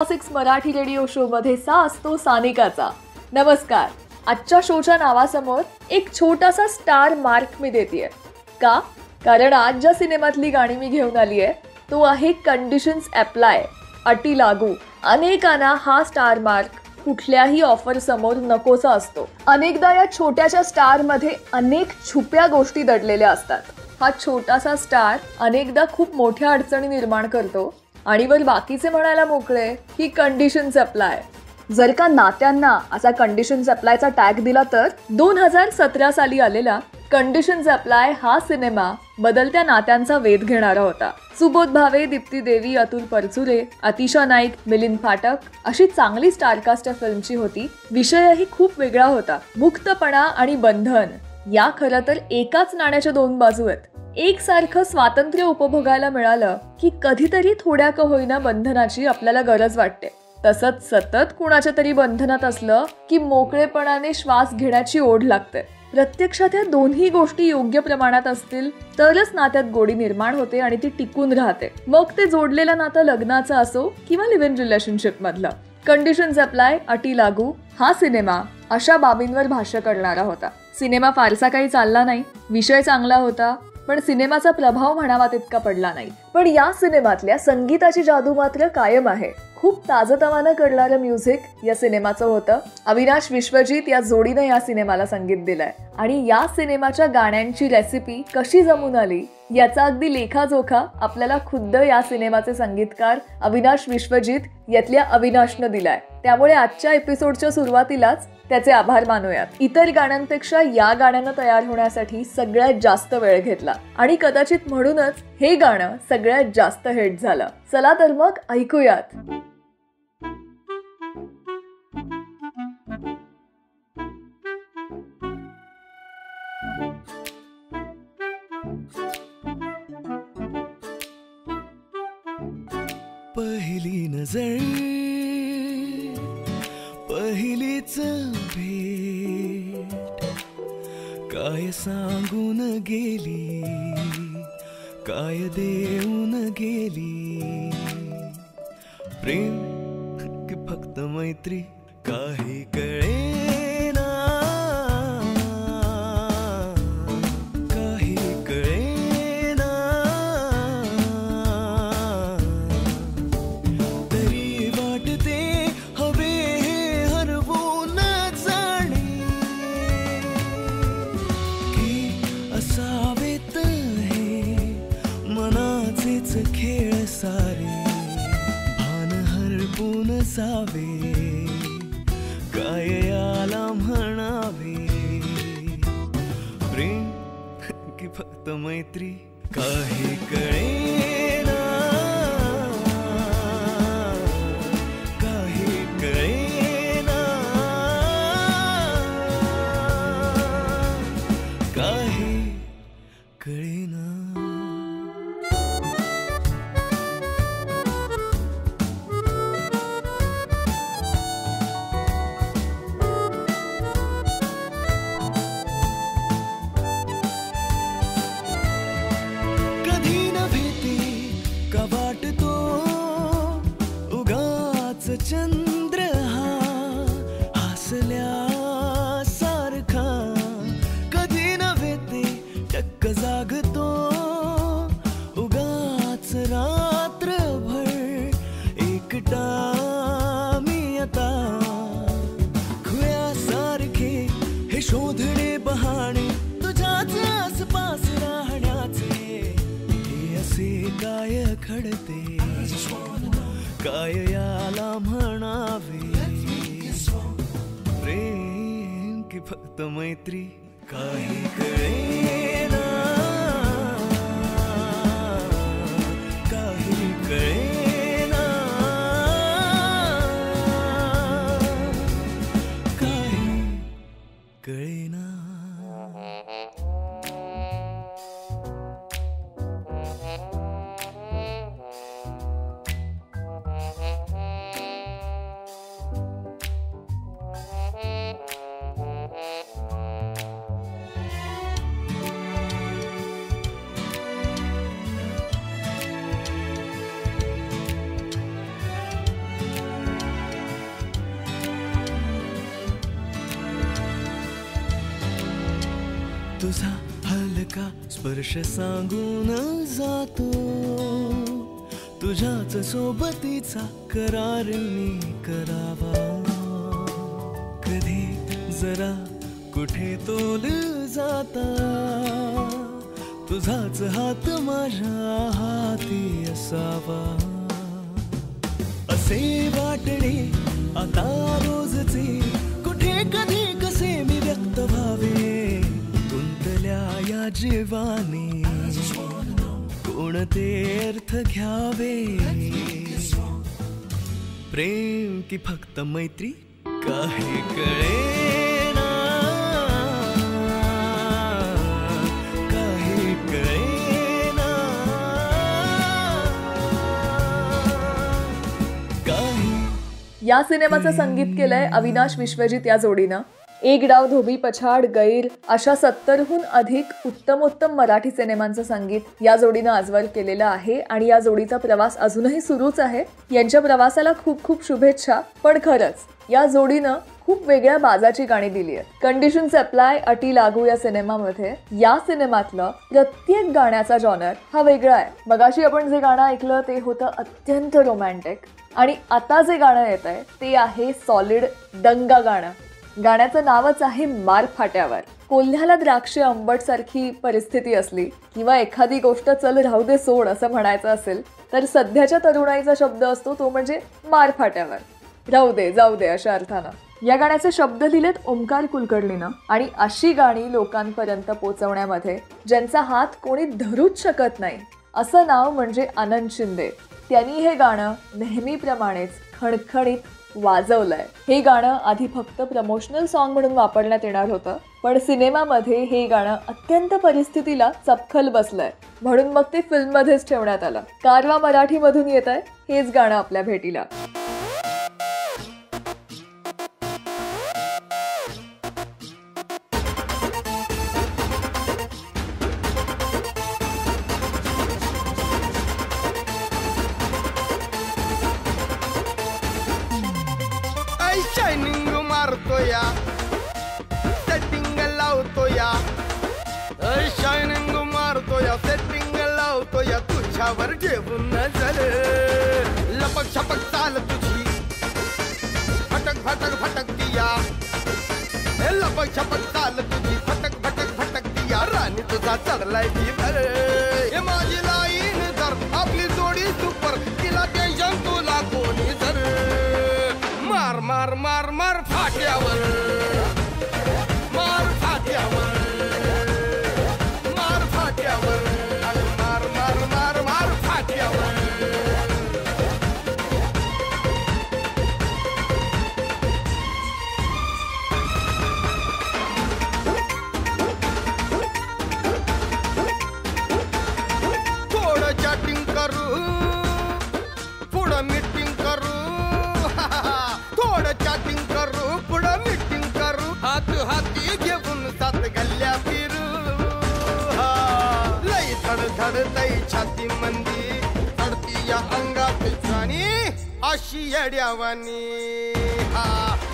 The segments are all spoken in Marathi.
सिक्स मराठी रेडिओ शो मध्ये सा असतो सानिकाचा. नमस्कार. आजच्या शोच्या नावासमोर एक छोटासा स्टार मार्क मी देतेय. का? कारण आज ज्या सिनेमातली गाणी मी घेऊन आली आहे तो आहे कंडिशन्स अप्लाय, अटी लागू. अनेकांना हा स्टार मार्क कुठल्याही ऑफर समोर नकोसा असतो. अनेकदा या छोट्याशा स्टार मध्ये अनेक छुप्या गोष्टी दडलेल्या असतात. हा छोटासा स्टार अनेकदा खूप मोठ्या अडचणी निर्माण करतो आणि वर बाकीचे म्हणायला मोकळे की कंडिशन्स अप्लाय. जर का नात्यांना असा कंडिशन्स अप्लायचा टॅग दिला तर 2017 साली आलेला कंडिशन्स अप्लाय हा सिनेमा बदलत्या नात्यांचा वेध घेणारा होता. सुबोध भावे, दीप्ती देवी, अतुल परचुरे, अतिशा नाईक, मिलिंद फाटक अशी चांगली स्टारकास्ट या फिल्मची होती. विषयही खूप वेगळा होता. मुक्तपणा आणि बंधन या खरं तर एकाच नाण्याच्या दोन बाजू आहेत. एकसारखं स्वातंत्र्य उपभोगायला मिळालं की कधीतरी थोड्या का होईना बंधनाची आपल्याला गरज वाटते. तसंच सतत कुणाच्या तरी बंधनात असलं की मोकळेपणाने श्वास घेण्याची ओढ लागते. प्रत्यक्षात या दोन्ही गोष्टी योग्य प्रमाणात असतील तरच नात्यात गोडी निर्माण होते आणि ती टिकून राहते. मग ते जोडलेलं नातं लग्नाचं असो किंवा लिव्ह इन रिलेशनशिप मधलं. कंडिशन्स अप्लाय, अटी लागू हा सिनेमा अशा बाबींवर भाष्य करणारा होता. सिनेमा फारसा काही चालला नाही. विषय चांगला होता पण सिनेमाचा प्रभाव म्हणावा तितका पडला नाही. पण या सिनेमातल्या संगीताची जादू मात्र कायम आहे. खूप ताजतवानं करणारं म्युझिक या सिनेमाचं होतं. अविनाश विश्वजित या जोडीनं या सिनेमाला संगीत दिलंय आणि या सिनेमाच्या गाण्यांची रेसिपी कशी जमून आली याचा अगदी लेखाजोखा आपल्याला खुद्द या सिनेमाचे संगीतकार अविनाश विश्वजित यातल्या अविनाशनं दिलाय. त्यामुळे आजच्या एपिसोडच्या सुरुवातीलाच त्याचे आभार मानूयात. इतर गाण्यांपेक्षा या गाण्यानं तयार होण्यासाठी सगळ्यात जास्त वेळ घेतला आणि कदाचित म्हणूनच हे गाणं सगळ्यात जास्त हिट झालं. चला तर मग ऐकूयात. पहिली नजर, पहिलीच भेट, काय सांगून गेली, काय देऊन गेली. प्रेम की फक्त मैत्री काही कळेना, काही कळेना. तरी वाटते हवे हे हरवून जाणे, की असावेत हे मनाचेच खेळ सारे. भान हरपून जावे, काय याला म्हणावे. प्रेम की फक्त मैत्री काही कळेना, काही कळेना, काही कळेना. चंद्र हा हसल्या सारखा, कधी नव्हे ते टक्क जागतो. उगाच रात्रभर एकटा मी आता. खुळ्यासारखे हे शोधणे बहाणे तुझ्याच आसपास राहण्याचे. हे असे काय घडते, काय याला म्हणावे. प्रेम की फक्त मैत्री काही कळेना, काही कळेना, काही कळेना. तुझा हलका स्पर्श सांगून जातो, तुझ्याच सोबतीचा करार मी करावा. कधी जरा कुठे तोल जाता, तुझाच हात माझ्या हाती असावा. असे वाटणे आता रोजचे, कुठे कधी कसे मी व्यक्त व्हावे. गुंतल्या या जीवाने कोणते अर्थ घ्यावे. प्रेम की फक्त मैत्री काही कळेना, काही कळेना, काही. या सिनेमाचं संगीत केलंय अविनाश विश्वजित या जोडीनं. एक डाव धोबी पछाड गैर अशा 70हून अधिक उत्तमोत्तम मराठी सिनेमांचं संगीत या जोडीनं आजवर केलेलं आहे आणि या जोडीचा प्रवास अजूनही सुरूच आहे. यांच्या प्रवासाला खूप खूप शुभेच्छा. पण खरंच या जोडीनं खूप वेगळ्या बाजाची गाणी दिली आहेत. कंडिशन्स अप्लाय अटी लागू या सिनेमामध्ये या सिनेमातलं प्रत्येक गाण्याचा जॉनर हा वेगळा आहे. मगाशी आपण जे गाणं ऐकलं ते होतं अत्यंत रोमॅन्टिक आणि आता जे गाणं येत आहे ते आहे सॉलिड दंगा गाणं. गाण्याचं नावच आहे मार फाट्यावर. कोल्ह्याला द्राक्षे आंबट सारखी परिस्थिती असली किंवा एखादी गोष्ट चल राहू दे सोड असं म्हणायचं असेल तर सध्याच्या तरुणाईचा शब्द असतो तो म्हणजे मार फाट्यावर, राहू दे जाऊ दे अशा अर्थानं. या गाण्याचे शब्द लिहिलेत ओमकार कुलकर्णीनं आणि अशी गाणी लोकांपर्यंत पोहोचवण्यामध्ये ज्यांचा हात कोणी धरूच शकत नाही असं नाव म्हणजे आनंद शिंदे. त्यांनी हे गाणं नेहमीप्रमाणेच खणखणीत वाजवलंय. हे गाणं आधी फक्त प्रमोशनल सॉन्ग म्हणून वापरण्यात येणार होतं, पण सिनेमामध्ये हे गाणं अत्यंत परिस्थितीला चपखल बसलंय म्हणून मग ते फिल्ममध्येच ठेवण्यात आलं. कारवा मराठीमधून येत आहे हेच गाणं आपल्या भेटीला. शायनिंग मारतो या, सेटिंग लावतो या, शायनिंग मारतो या, सेटिंग लावतो या, तुझ्यावर घेऊन नजर. लपक छपक चाल तुझी, फटक फटक फटकती या, लपक छपक चाल तुझी, फटक फटक फटकती या, राणी तुझा चढलाय भीतर. हे माझी लाईन धर, आपली जोडी सुपर, तिला टेन्शन तुला कोणी धर. मार मार मार मार फाट्यावर, मार फाट्यावर, मार फाट्यावर, मार मार मार मार फाट्यावर. थोडं चॅटिंग करू, पुढं मीटिंग करू, थोडं चॅटिंग करू, पुढं मीटिंग करू, हात हाती घेऊन सात गल्ल्या फिरू. लई धडधड लई छाती मंदी, चढती या अंगात जाणी अशी येड्यावानी.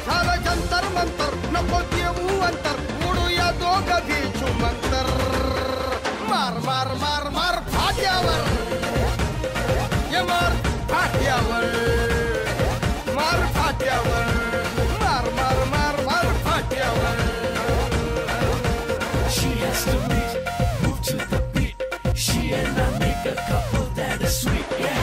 झालं जंतर मंतर, नको देऊ अंतर, उडूया दोघं भिचू मंतर. मार मार मार मार फाट्यावर, ये मार फाट्यावर, मार फाट्यावर, मार मार मार मार फाट्यावर. She has to meet, move to the beat. She and I make a couple that is sweet, yeah.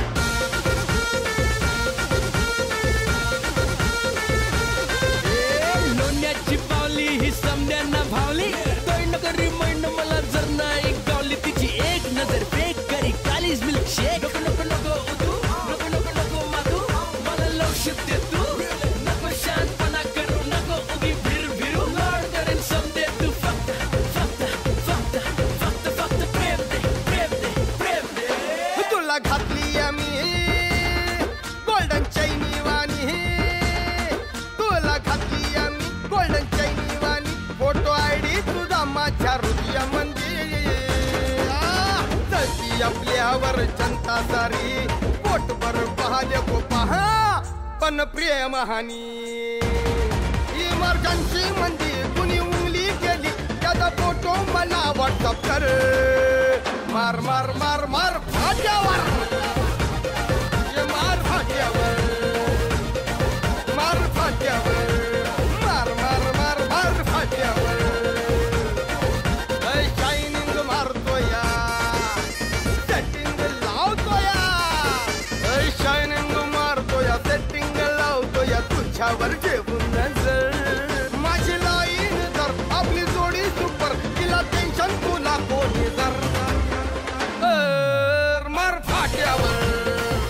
लोण्याची पावली ही समद्यांना भावली, कर्ण करी मैंड मला जर नाही गावली, तिची एक नजर फेक करी कालीज मिल्क शेक. नको नको नको उतू, नको नको नको मातू, मला लव शिफ्ट तू, नको शांतपणा करू, नको उभी भिर भिरू. लॉर्ड करेन समदे तू फक्त फक्त फक्त फक्त फक्त प्रेम दे, प्रेम दे, प्रेम दे. तुला घातली आम्ही गोल्डन चैनी वाणी, तुला घातली आम्ही गोल्डन चैनी वाणी. फोटो आयडी तुझा माझ्या हृदयामध्ये, तशी आपल्यावर जनता सारी पोटभर पाहले को पहा, पण प्रेम हानी. इमर्जन्सी मध्ये कुणी उंगली केली त्याचा फोटो मला व्हॉट्सअप कर. मार मार मार मार फाट्यावर, ये मार फाट्यावर, मार फाट्यावर, मार मार मार मार फाट्यावर. शायनिंग मारतोया, सेटिंग लावतोया. शायनिंग मारतोया, सेटिंग लावतोया, तुझ्यावर जेवून नजर. माझी लाईन जर आपली जोडी सुपर, तिला टेन्शन तुला कोणी जर. मार फाट्यावर.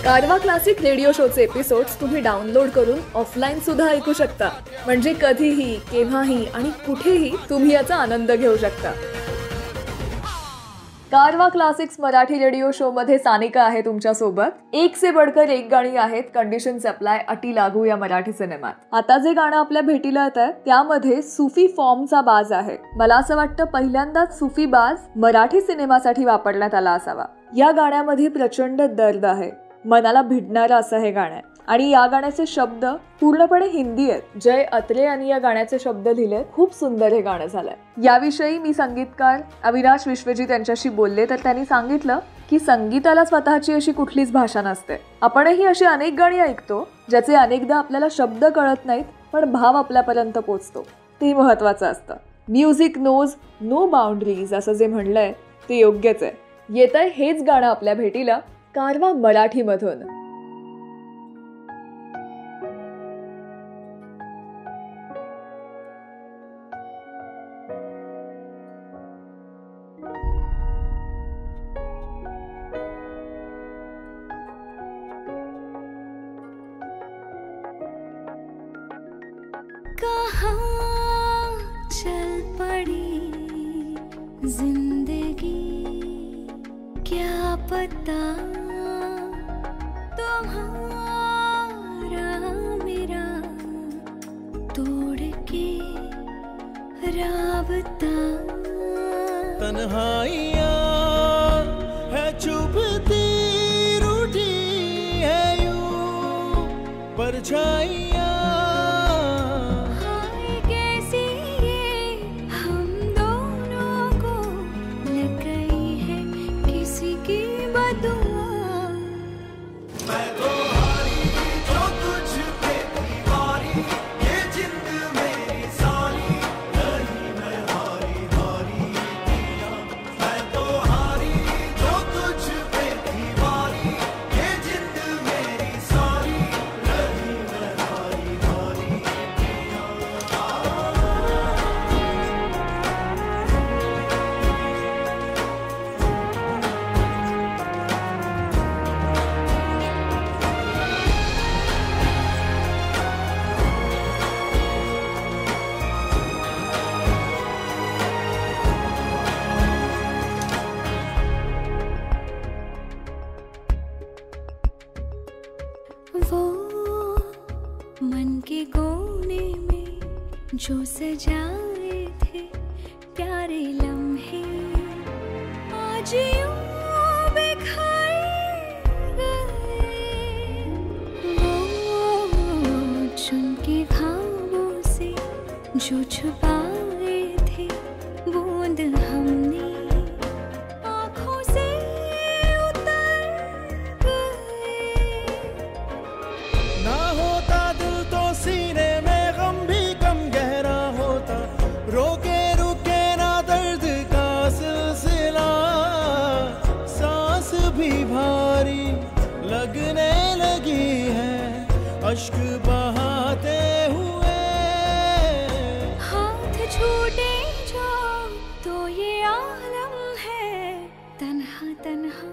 कारवा क्लासिक रेडिओ शोचे एपिसोड्स तुम्ही डाउनलोड करून ऑफलाईन सुद्धा ऐकू शकता. म्हणजे कधीही, केव्हाही आणि कुठेही तुम्ही याचा आनंद घेऊ शकता. कारवा क्लासिक्स मराठी रेडिओ शो मध्ये सानिका आहे तुमच्या सोबत. एक से बढ़कर एक गाणी आहेत. कंडिशन्स अप्लाय, अटी लागू या मराठी सिनेमात. आता जे गाणं आपल्या भेटीला येत आहे त्यामध्ये सुफी फॉर्मचा बाज आहे. मला असं वाटतं पहिल्यांदाच सुफी बाज मराठी सिनेमासाठी वापरण्यात आला असावा. या गाण्यामध्ये प्रचंड दर्द आहे, मनाला भिडणारं असं हे गाणं आहे. आणि या गाण्याचे शब्द पूर्णपणे हिंदी आहेत. जय अत्रे यांनी या गाण्याचे शब्द लिहिले. खूप सुंदर हे गाणं झालंय. याविषयी मी संगीतकार अविनाश विश्वजित यांच्याशी बोलले तर त्यांनी सांगितलं की संगीताला स्वतःची अशी कुठलीच भाषा नसते. आपणही अशी अनेक गाणी ऐकतो ज्याचे अनेकदा आपल्याला शब्द कळत नाहीत पण भाव आपल्यापर्यंत पोचतो. ते महत्वाचं असतं. म्युझिक नोज नो बाउंड्रीज असं जे म्हणलंय ते योग्यच आहे. येतंय हेच गाणं आपल्या भेटीला कारवा मराठीमधून. कहाँ चल पड़ी जिंदगी, क्या पता तुम्हारा मेरा तोड़ के राबता. तन्हाइयाँ है चुभती रूठी है यूं परछाइयाँ. वो मन के कोने में जो सजाए थे प्यारे लम्हे, आज यूं बिखर गए. वो चुन के ख्वाबों से जो छुपाए थे बूंद हमने आँखों से उतर गए. ना होता दिल तो सीने में गम भी कम गहरा होता. रोके रुके ना दर्द का सिलसिला. सांस भी भारी लगने लगी है अश्क बहाते हुए. हाथ छूटे जो तो ये आलम है तन्हा तन्हा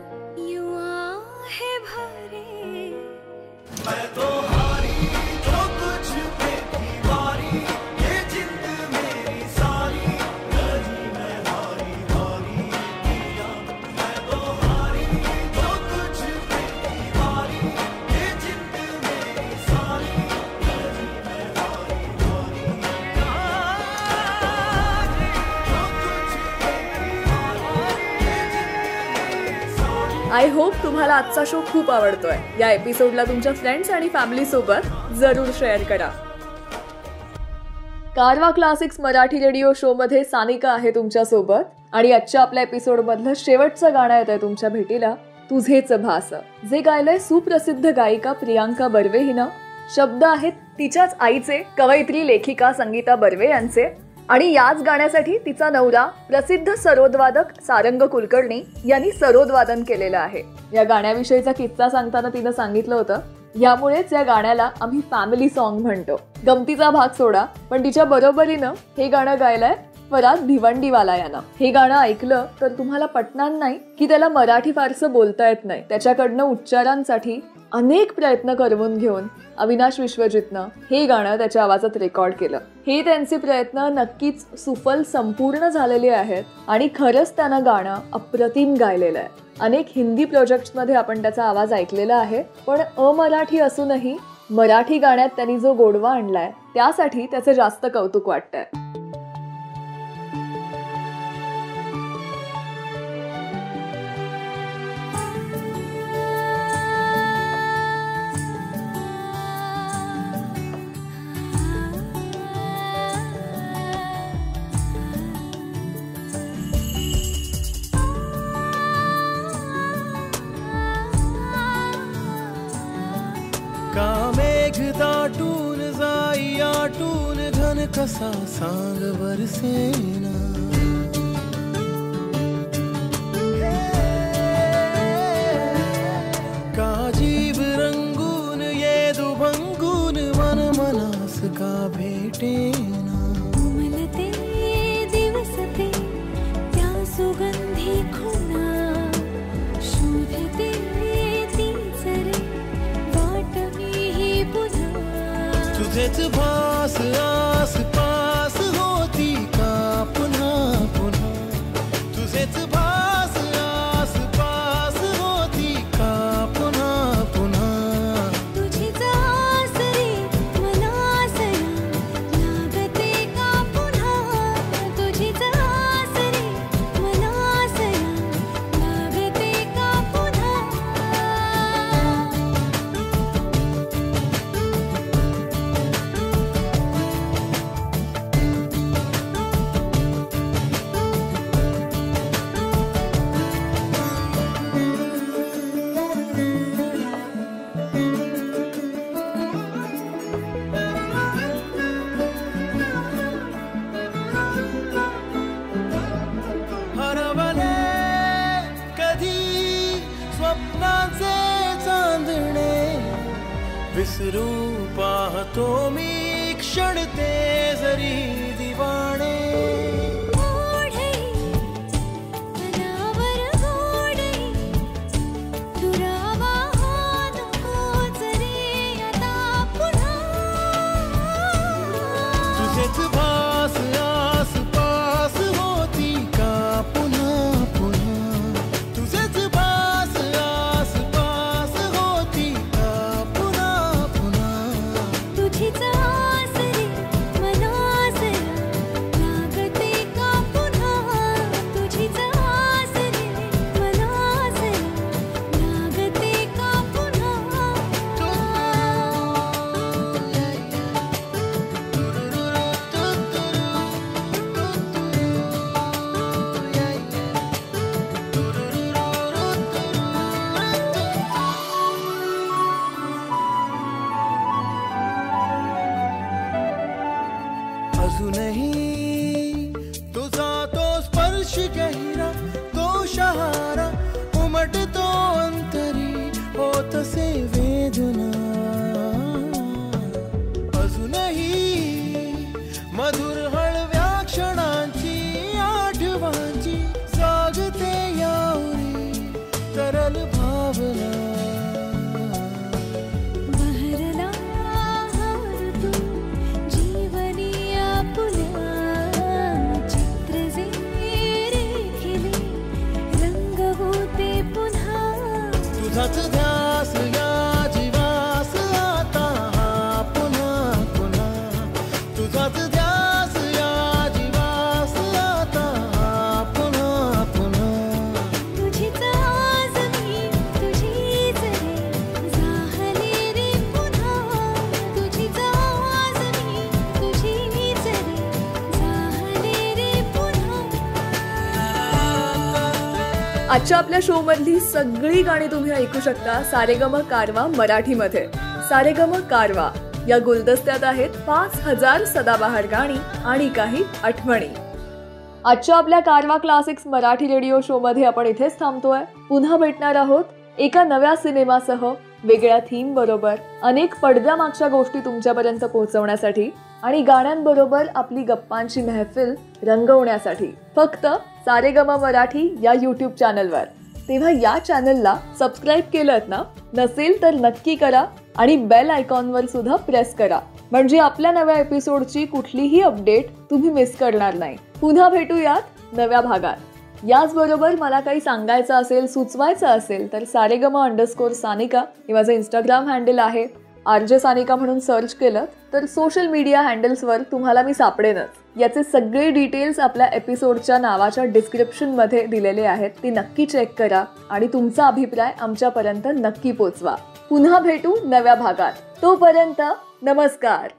यूं आहे भरे. मैं तो हारी जो तुझ पे थी वारी, ये जिंद मेरी सारी रही मैं हारी हारी किया. मैं तो हारी जो तुझ पे थी वारी, ये जिंद मेरी सारी रही मैं हारी हारी किया. जो तुझ पे थी वारी, ये जिंद मेरी सारी. आय होप तुम्हाला आजचा शो खूप आवडतोय. या एपिसोडला तुमच्या फ्रेंड्स आणि फॅमिली सोबत जरूर शेअर करा. कारवा क्लासिक्स मराठी रेडिओ शो मध्ये सानिका आहे तुमच्या सोबत. आणि आजच्या आपल्या एपिसोडमधलं शेवटचं गाणं येत आहे तुमच्या भेटीला, तुझेच भास, जे गायलंय सुप्रसिद्ध गायिका प्रियांका बर्वे हिनं. शब्द आहेत तिच्याच आईचे, कवयित्री लेखिका संगीता बर्वे यांचे. आणि याच गाण्यासाठी तिचा नवरा प्रसिद्ध सरोदवादक सारंग कुलकर्णी यांनी सरोदवादन केलेलं आहे. या गाण्याविषयीचा किस्सा सांगताना तिनं सांगितलं होतं, यामुळेच या गाण्याला आम्ही फॅमिली सॉन्ग म्हणतो. गमतीचा भाग सोडा, पण तिच्या बरोबरीनं हे गाणं गायलंय फराद भिवंडीवाला यानं. हे गाणं ऐकलं तर तुम्हाला पटणार नाही की त्याला मराठी फारसं बोलता येत नाही. त्याच्याकडनं उच्चारांसाठी अनेक प्रयत्न करवून घेऊन अविनाश विश्वजितनं हे गाणं त्याच्या आवाजात रेकॉर्ड केलं. हे त्यांचे प्रयत्न नक्कीच सुफल संपूर्ण झालेले आहेत आणि खरंच त्यानं गाणं अप्रतिम गायलेलं आहे. अनेक हिंदी प्रोजेक्ट्समध्ये आपण त्याचा आवाज ऐकलेला आहे, पण अमराठी असूनही मराठी गाण्यात त्यांनी जो गोडवा आणलाय त्यासाठी त्याचं जास्त कौतुक वाटतंय. का मेघ दाटून जाई आटून घन कसा सांग बरसेना. का जीव रंगून ये दुभंगून मन मनास का भेटेना. उमलते दिवस ते त्या सुगंधी खुणा शोधते तीच रे वाट मी पुन्हा. तुझेच भास आसपास होती का पुन्हा पुन्हा. तुझेच भास आसपास होती का पुन्हा पुन्हा. तुझीच आस रे मनासया लागते का पुन्हा. तुझीच आस रे मनासया लागते का पुन्हा. हरवले कधी स्वप्नाचे चांदणे विसरू पाहतो मी क्षण ते जरी दिवाणे. ओढे मनावर गोडे दुरावा हा नकोच रे आता पुन्हा. तुझेच भास आसपास होती का पुन्हा पुन्हा. तुझेच भास आसपास होती का पुन्हा पुन्हा. तुझीच आस रे मनासया लागते का पुन्हा. तुझीच आस रे मनासया लागते का पुन्हा. अजूनही तुझा तो स्पर्श गहिरा तो शहारा उमटतो अंतरी होतसे वेदना. अजूनही मधुर हळव्या क्षणांची आठवणांची जागते यावरी तरल भावना. बहरला हार तू जीवनी आपुल्या आजच्या आपल्या शो मधली सगळी गाणी तुम्ही ऐकू शकता सारेगम कारवा मराठीमध्ये. सारेगम कारवा या गुलदस्त्यात आहेत 5000 सदाबहार गाणी आणि काही आठवणी. आजच्या आपल्या कारवा क्लासिक्स मराठी रेडिओ शो मध्ये आपण इथेच थांबतोय. पुन्हा भेटणार आहोत एका नव्या सिनेमासह, वेगळ्या थीम बरोबर, अनेक पडद्यामागच्या गोष्टी तुमच्यापर्यंत पोहोचवण्यासाठी आणि गाण्यांबरोबर आपली गप्पांची महफिल रंगवण्यासाठी, फक्त सारेगम मराठी या यूट्यूब चॅनलवर. तेव्हा या चॅनलला सबस्क्राईब केलं ना? नसेल तर नक्की करा आणि बेल आयकॉनवर सुद्धा प्रेस करा, म्हणजे आपल्या नव्या एपिसोडची कुठलीही अपडेट तुम्ही मिस करणार नाही. पुन्हा भेटूयात नव्या भागात. याचबरोबर मला काही सांगायचं असेल, सुचवायचं असेल तर सारेगम_सानिका हे माझं इंस्टाग्राम हँडल आहे. RJ सानिका म्हणून सर्च केलं तर सोशल मीडिया हँडल्सवर तुम्हाला मी सापडेनच. याचे सगळे डिटेल्स आपल्या एपिसोडच्या नावाच्या डिस्क्रिप्शनमध्ये दिलेले आहेत, ते नक्की चेक करा आणि तुमचा अभिप्राय आमच्यापर्यंत नक्की पोचवा. पुन्हा भेटू नव्या भागात. तोपर्यंत नमस्कार.